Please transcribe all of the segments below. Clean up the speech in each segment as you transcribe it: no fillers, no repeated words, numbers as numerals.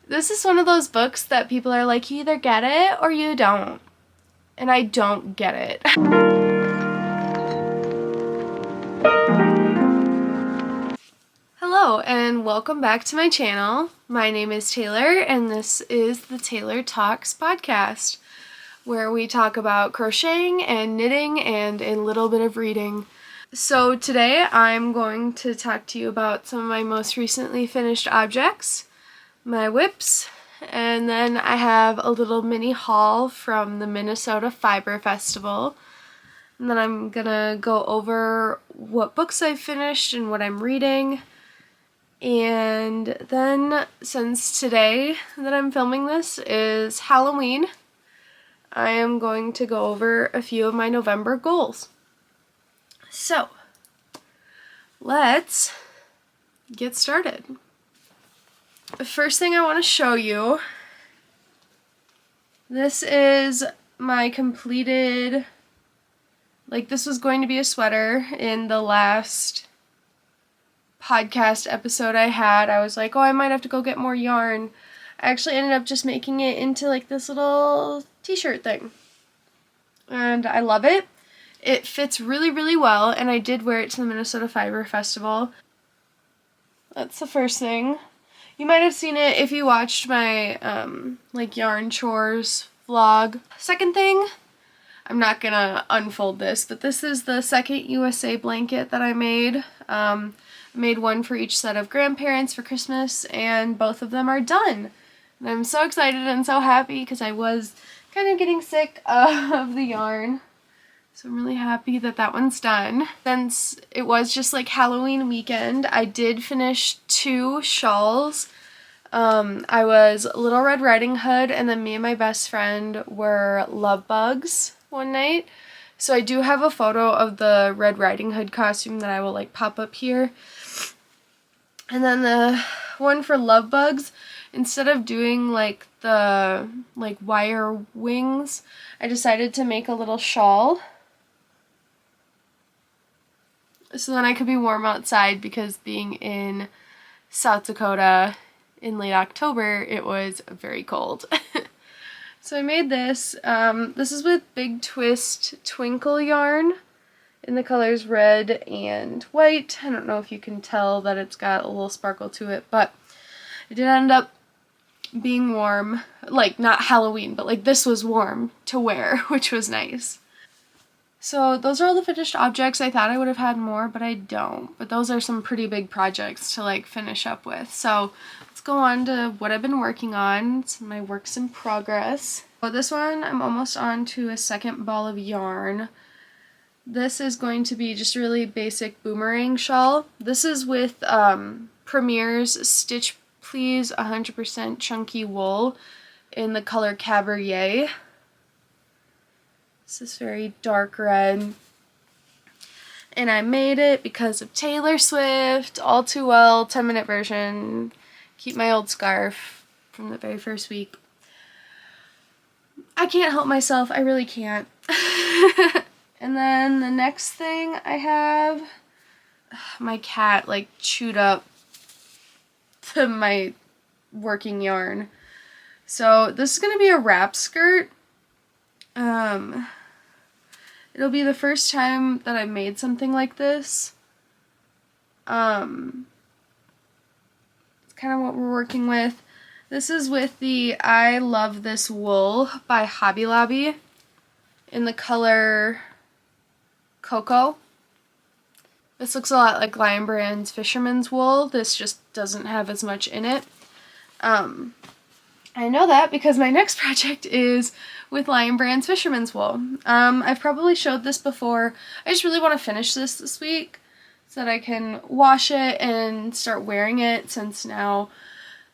This is one of those books that people are like, you either get it or you don't. And I don't get it. Hello and welcome back to my channel. My name is Taylor and this is the Taylor Talks podcast, where we talk about crocheting and knitting and a little bit of reading. So today I'm going to talk to you about some of my most recently finished objects, my WIPs, and then I have a little mini haul from the Minnesota Fiber Festival. And then I'm gonna go over what books I've finished and what I'm reading. And then, since today that I'm filming this is Halloween, I am going to go over a few of my November goals. So, let's get started. The first thing I want to show you, this is my completed, this was going to be a sweater in the last podcast episode I had. I was like, oh, I might have to go get more yarn. I actually ended up just making it into this little t-shirt thing. And I love it. It fits really, really well, and I did wear it to the Minnesota Fiber Festival. That's the first thing. You might have seen it if you watched my yarn chores vlog. Second thing, I'm not gonna unfold this, but this is the second USA blanket that I made. I made one for each set of grandparents for Christmas, and both of them are done. And I'm so excited and so happy because I was kind of getting sick of the yarn. So I'm really happy that that one's done. Since it was just Halloween weekend, I did finish 2 shawls. I was Little Red Riding Hood, and then me and my best friend were Love Bugs one night. So I do have a photo of the Red Riding Hood costume that I will pop up here. And then the one for Love Bugs, instead of doing the wire wings, I decided to make a little shawl. So then I could be warm outside, because being in South Dakota in late October, it was very cold. So I made this. This is with Big Twist Twinkle yarn in the colors red and white. I don't know if you can tell that it's got a little sparkle to it, but it did end up being warm. Not Halloween, but this was warm to wear, which was nice. So those are all the finished objects. I thought I would have had more, but I don't. But those are some pretty big projects to finish up with. So let's go on to what I've been working on. It's my works in progress. So this one, I'm almost on to a second ball of yarn. This is going to be just a really basic boomerang shawl. This is with Premier's Stitch Please 100% Chunky Wool in the color Cabaret. This is very dark red. And I made it because of Taylor Swift, All Too Well, 10-minute version. Keep my old scarf from the very first week. I can't help myself, I really can't. And then the next thing I have, my cat chewed up my working yarn. So this is gonna be a wrap skirt. It'll be the first time that I've made something like this. It's kind of what we're working with. This is with the I Love This Wool by Hobby Lobby in the color Cocoa. This looks a lot like Lion Brand's Fisherman's Wool. This just doesn't have as much in it. I know that because my next project is with Lion Brand's Fisherman's Wool. I've probably showed this before. I just really want to finish this week so that I can wash it and start wearing it, since now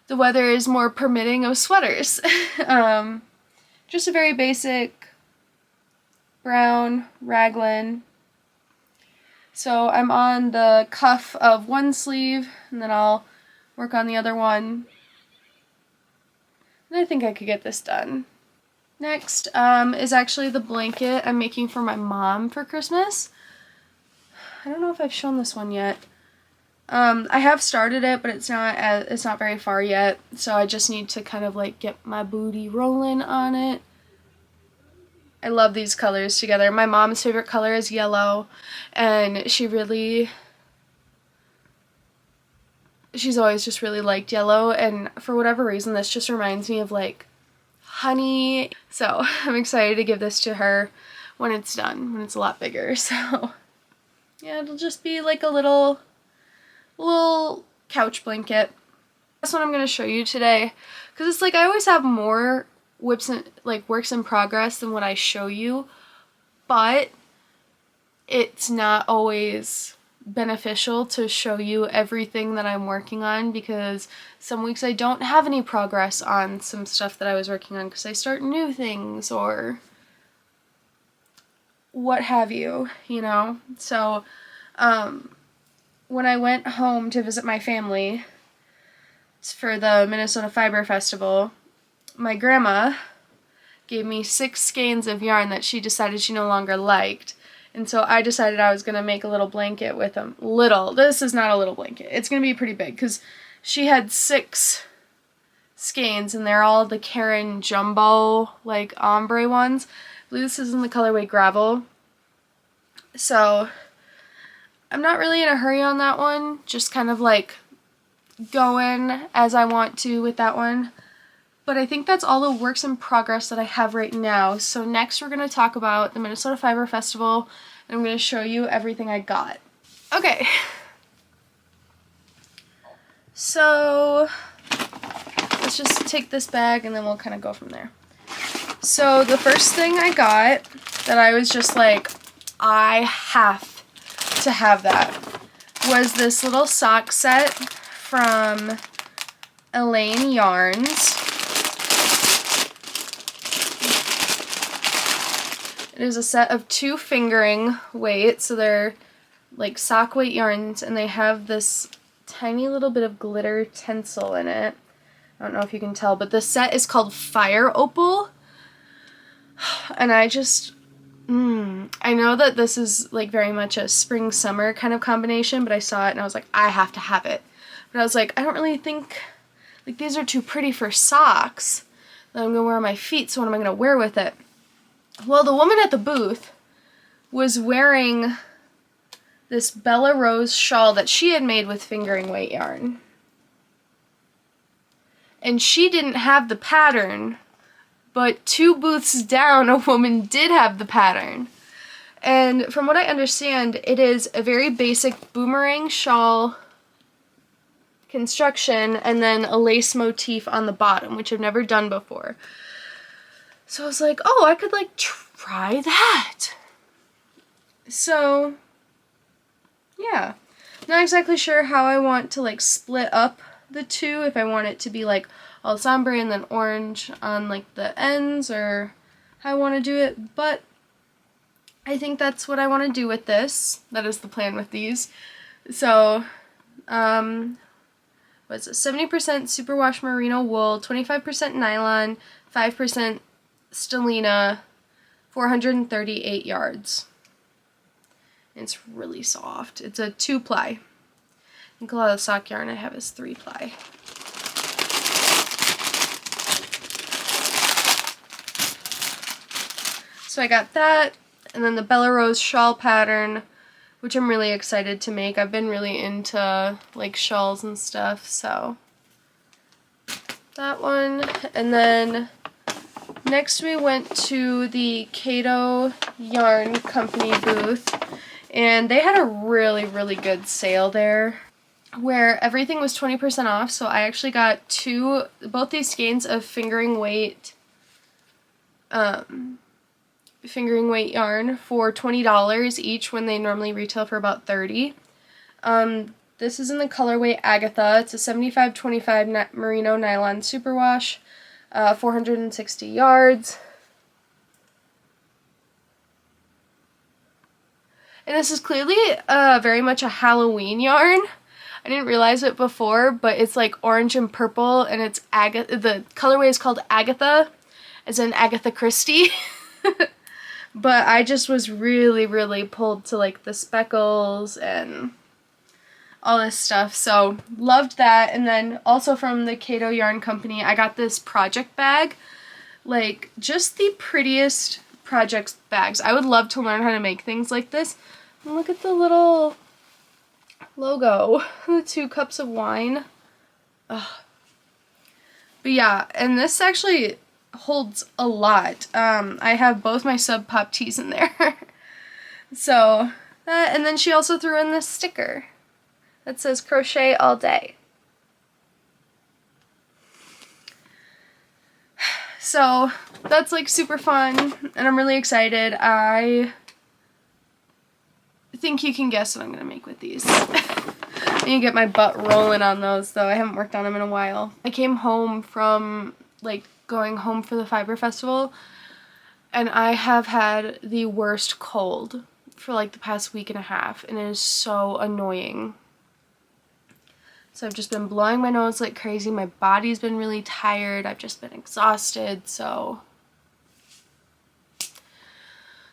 the weather is more permitting of sweaters. Just a very basic brown raglan. So I'm on the cuff of one sleeve, and then I'll work on the other one. And I think I could get this done. Next is actually the blanket I'm making for my mom for Christmas. I don't know if I've shown this one yet. I have started it, but it's not very far yet, so I just need to kind of like get my booty rolling on it. I love these colors together. My mom's favorite color is yellow, and she's always just really liked yellow, and for whatever reason this just reminds me of like honey. So I'm excited to give this to her when it's done, when it's a lot bigger. So yeah, it'll just be like a little couch blanket. That's what I'm going to show you today, because it's like I always have more WIPs and like works in progress than what I show you, but it's not always beneficial to show you everything that I'm working on, because some weeks I don't have any progress on some stuff that I was working on because I start new things or what have you, you know? So when I went home to visit my family for the Minnesota Fiber Festival, my grandma gave me 6 skeins of yarn that she decided she no longer liked. And so I decided I was going to make a little blanket with them. This is not a little blanket. It's going to be pretty big because she had 6 skeins and they're all the Karen Jumbo, like ombre ones. I believe this is in the colorway Gravel. So I'm not really in a hurry on that one. Just kind of like going as I want to with that one. But I think that's all the works in progress that I have right now. So next we're going to talk about the Minnesota Fiber Festival, and I'm going to show you everything I got. Okay. So let's just take this bag and then we'll kind of go from there. So the first thing I got that I was just like, I have to have that, was this little sock set from Elaine Yarns. It is a set of 2 fingering weights, so they're like sock weight yarns, and they have this tiny little bit of glitter tinsel in it. I don't know if you can tell, but the set is called Fire Opal, and I just, I know that this is like very much a spring-summer kind of combination, but I saw it and I was like, I have to have it. But I was like, I don't really think, like, these are too pretty for socks that I'm going to wear on my feet, so what am I going to wear with it? Well, the woman at the booth was wearing this Bella Rose shawl that she had made with fingering weight yarn. And she didn't have the pattern, but 2 booths down, a woman did have the pattern. And from what I understand, it is a very basic boomerang shawl construction and then a lace motif on the bottom, which I've never done before. So I was like, oh, I could like try that. So yeah, not exactly sure how I want to like split up the 2, if I want it to be like all somber and then orange on like the ends, or how I want to do it, but I think that's what I want to do with this. That is the plan with these. So what's it, 70% superwash merino wool, 25% nylon, 5% stellina, 438 yards. It's really soft. It's a 2-ply. I think a lot of the sock yarn I have is 3-ply. So I got that, and then the Bella Rose shawl pattern, which I'm really excited to make. I've been really into like shawls and stuff, so that one. And then next we went to the Cato Yarn Company booth, and they had a really, really good sale there where everything was 20% off, so I actually got both these skeins of fingering weight yarn for $20 each when they normally retail for about $30. This is in the colorway Agatha. It's a 75-25 merino nylon superwash, 460 yards. And this is clearly very much a Halloween yarn. I didn't realize it before, but it's like orange and purple, and it's the colorway is called Agatha, as in Agatha Christie. But I just was really, really pulled to like the speckles, and all this stuff. So loved that. And then also from the Cato Yarn Company, I got this project bag. Like, just the prettiest project bags. I would love to learn how to make things like this. And look at the little logo. The 2 cups of wine. Ugh. But yeah, and this actually holds a lot. I have both my Sub Pop tees in there. So, and then she also threw in this sticker that says crochet all day. So that's like super fun, and I'm really excited. I think you can guess what I'm gonna make with these. I need to get my butt rolling on those, though. I haven't worked on them in a while. I came home from like going home for the Fiber Festival, and I have had the worst cold for like the past week and a half, and it is so annoying. So I've just been blowing my nose like crazy. My body's been really tired. I've just been exhausted, so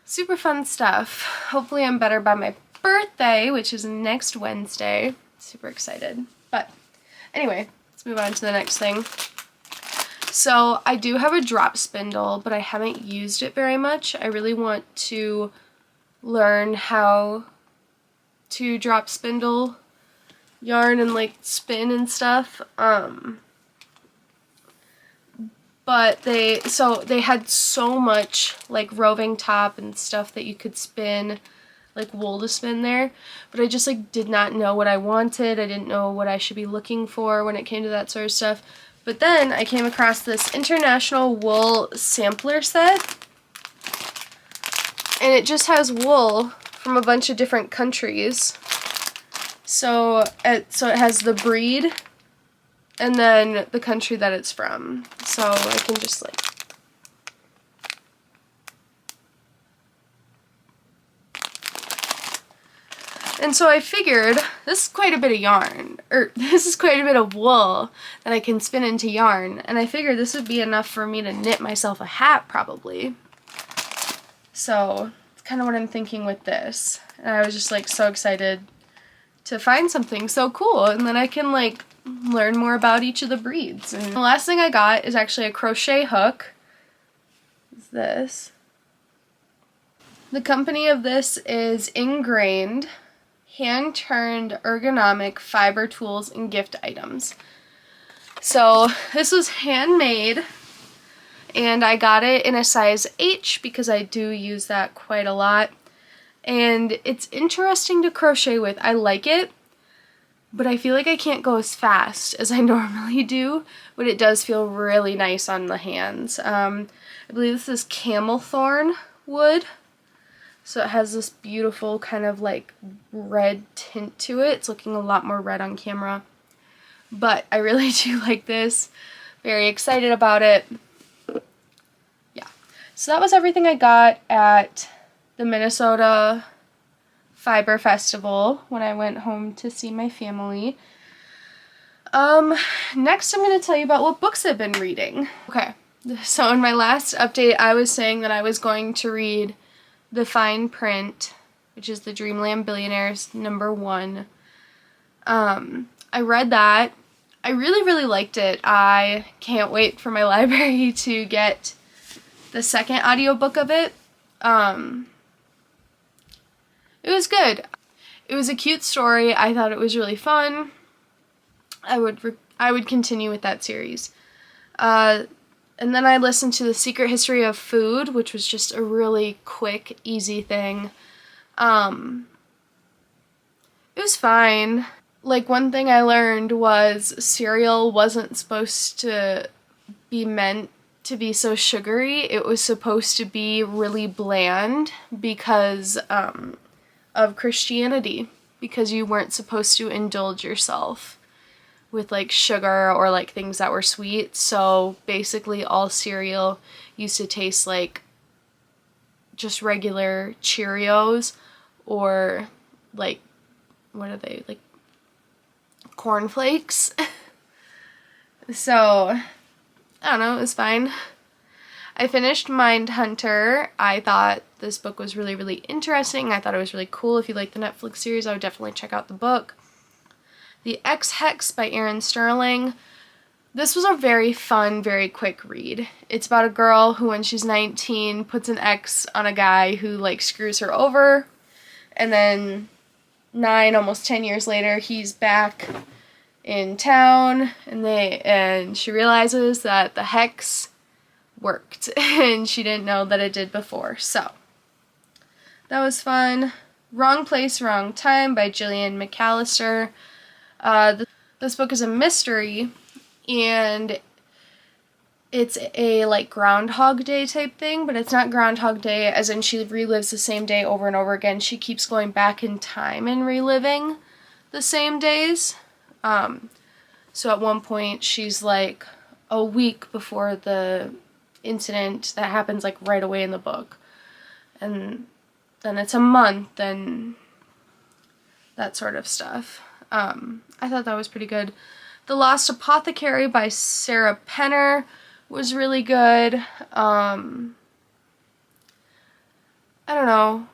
super fun stuff. Hopefully I'm better by my birthday, which is next Wednesday. Super excited. But anyway, let's move on to the next thing. So I do have a drop spindle, but I haven't used it very much. I really want to learn how to drop spindle yarn and like spin and stuff. But they had so much like roving top and stuff that you could spin, like wool to spin there, but I just like did not know what I wanted. I didn't know what I should be looking for when it came to that sort of stuff. But then I came across this international wool sampler set, and it just has wool from a bunch of different countries. So it has the breed and then the country that it's from. So I can just like and so I figured this is quite a bit of yarn, or this is quite a bit of wool that I can spin into yarn, and I figured this would be enough for me to knit myself a hat probably. So it's kind of what I'm thinking with this. And I was just like so excited to find something so cool, and then I can like learn more about each of the breeds. And the last thing I got is actually a crochet hook. Is this. The company of this is Ingrained, hand-turned ergonomic fiber tools and gift items. So this was handmade, and I got it in a size H because I do use that quite a lot. And it's interesting to crochet with. I like it, but I feel like I can't go as fast as I normally do, but it does feel really nice on the hands. I believe this is camel thorn wood, so it has this beautiful kind of like red tint to it. It's looking a lot more red on camera, but I really do like this. Very excited about it. Yeah, so that was everything I got at the Minnesota Fiber Festival when I went home to see my family. Next I'm going to tell you about what books I've been reading. Okay, so in my last update I was saying that I was going to read The Fine Print, which is the Dreamland Billionaires #1. I read that. I really liked it. I can't wait for my library to get the second audiobook of it. It was good. It was a cute story. I thought it was really fun. I would continue with that series. And then I listened to The Secret History of Food, which was just a really quick, easy thing. It was fine. Like, one thing I learned was cereal wasn't supposed to be meant to be so sugary. It was supposed to be really bland because of Christianity, because you weren't supposed to indulge yourself with like sugar or like things that were sweet. So basically all cereal used to taste like just regular Cheerios or like, what are they, like cornflakes. So I don't know, it was fine. I finished Mindhunter. I thought this book was really interesting. I thought it was really cool. If you like the Netflix series, I would definitely check out the book. The Ex-Hex by Erin Sterling. This was a very fun, very quick read. It's about a girl who, when she's 19, puts an X on a guy who, like, screws her over. And then 9, almost 10 years later, he's back in town, and she realizes that the hex worked, and she didn't know that it did before. So, that was fun. Wrong Place, Wrong Time by Gillian McAllister. This book is a mystery, and it's a, like, Groundhog Day type thing, but it's not Groundhog Day as in she relives the same day over and over again. She keeps going back in time and reliving the same days. So at one point she's, like, a week before the incident that happens, like, right away in the book. And then it's a month and that sort of stuff. I thought that was pretty good. The Lost Apothecary by Sarah Penner was really good. I don't know.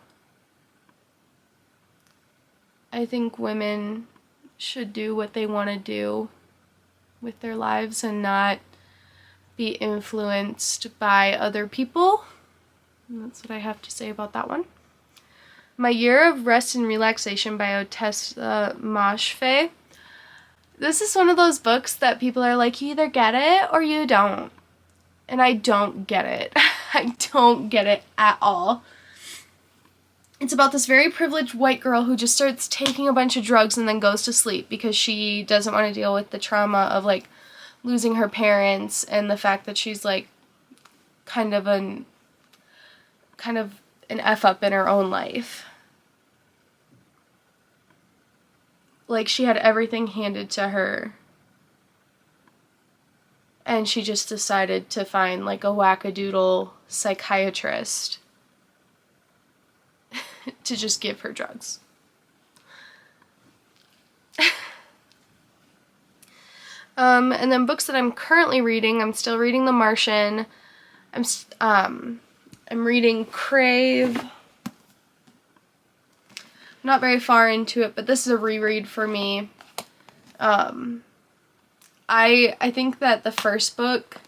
I think women should do what they want to do with their lives and not be influenced by other people. And that's what I have to say about that one. My Year of Rest and Relaxation by Otessa Moshfegh. This is one of those books that people are like, you either get it or you don't. And I don't get it. I don't get it at all. It's about this very privileged white girl who just starts taking a bunch of drugs and then goes to sleep because she doesn't want to deal with the trauma of, like, losing her parents and the fact that she's, like, kind of an F up in her own life. Like, she had everything handed to her, and she just decided to find, like, a wackadoodle psychiatrist to just give her drugs. And then books that I'm currently reading, I'm still reading The Martian. I'm reading Crave. Not very far into it, but this is a reread for me. I think that the first book,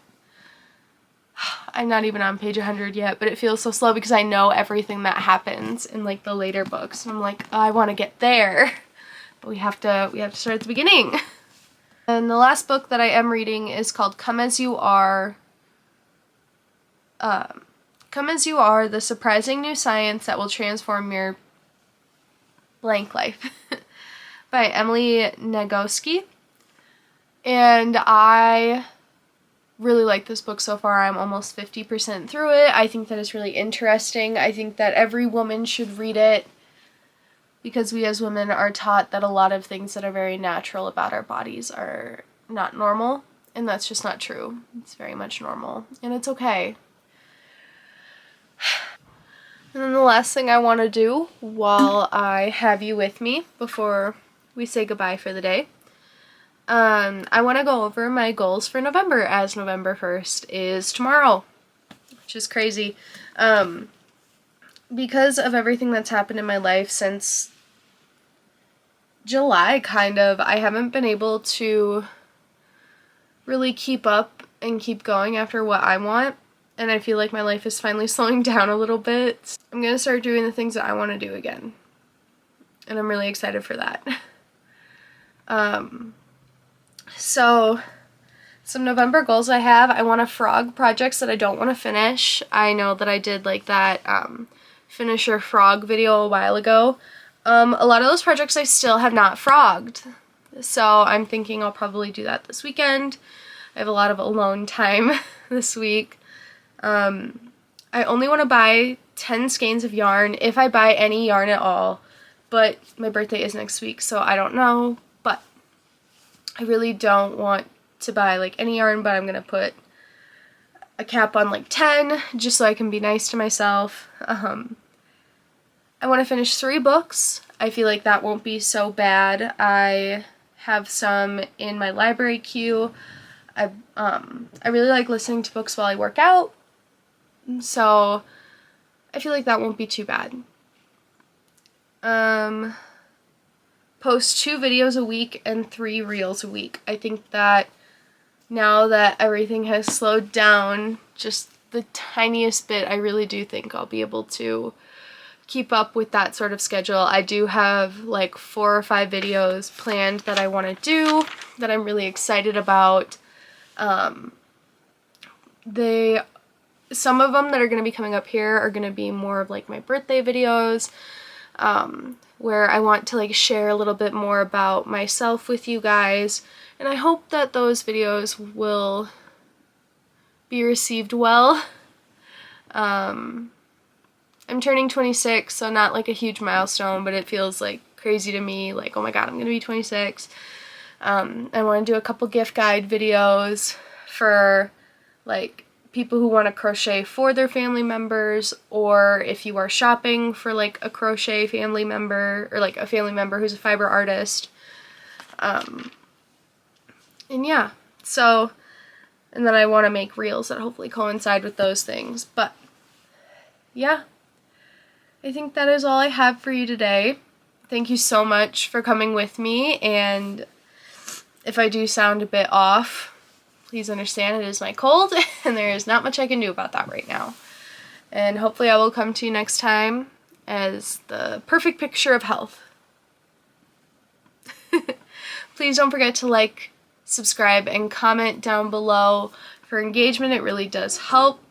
I'm not even on page 100 yet, but it feels so slow because I know everything that happens in, like, the later books. And I'm like, oh, I want to get there, but we have to start at the beginning. And the last book that I am reading is called Come As You Are. Come As You Are, The Surprising New Science That Will Transform Your Blank Life by Emily Nagoski. And I really like this book so far. I'm almost 50% through it. I think that it's really interesting. I think that every woman should read it because we as women are taught that a lot of things that are very natural about our bodies are not normal, and that's just not true. It's very much normal, and it's okay. And then the last thing I want to do while I have you with me before we say goodbye for the day, I want to go over my goals for November, as November 1st is tomorrow, which is crazy. Because of everything that's happened in my life since July, kind of, I haven't been able to really keep up and keep going after what I want. And I feel like my life is finally slowing down a little bit. I'm going to start doing the things that I want to do again. And I'm really excited for that. So, some November goals I have. I want to frog projects that I don't want to finish. I know that I did, like, that finish your frog video a while ago. A lot of those projects I still have not frogged. So I'm thinking I'll probably do that this weekend. I have a lot of alone time this week. I only want to buy 10 skeins of yarn, if I buy any yarn at all, but my birthday is next week, so I don't know, but I really don't want to buy, like, any yarn, but I'm going to put a cap on, like, 10, just so I can be nice to myself. I want to finish 3 books. I feel like that won't be so bad. I have some in my library queue. I really like listening to books while I work out, so I feel like that won't be too bad. post 2 videos a week and 3 reels a week. I think that now that everything has slowed down just the tiniest bit, I really do think I'll be able to keep up with that sort of schedule. I do have like 4 or 5 videos planned that I want to do that I'm really excited about. Some of them that are going to be coming up here are going to be more of like my birthday videos, where I want to like share a little bit more about myself with you guys, and I hope that those videos will be received well. I'm turning 26, so not like a huge milestone, but it feels like crazy to me, like, oh my god, I'm gonna be 26. I want to do a couple gift guide videos for like people who want to crochet for their family members, or if you are shopping for like a crochet family member, or like a family member who's a fiber artist. And yeah, so, and then I want to make reels that hopefully coincide with those things. But yeah, I think that is all I have for you today. Thank you so much for coming with me, and if I do sound a bit off, please understand it is my cold, and there is not much I can do about that right now. And hopefully I will come to you next time as the perfect picture of health. Please don't forget to like, subscribe, and comment down below for engagement. It really does help.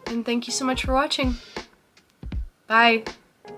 And thank you so much for watching. Bye.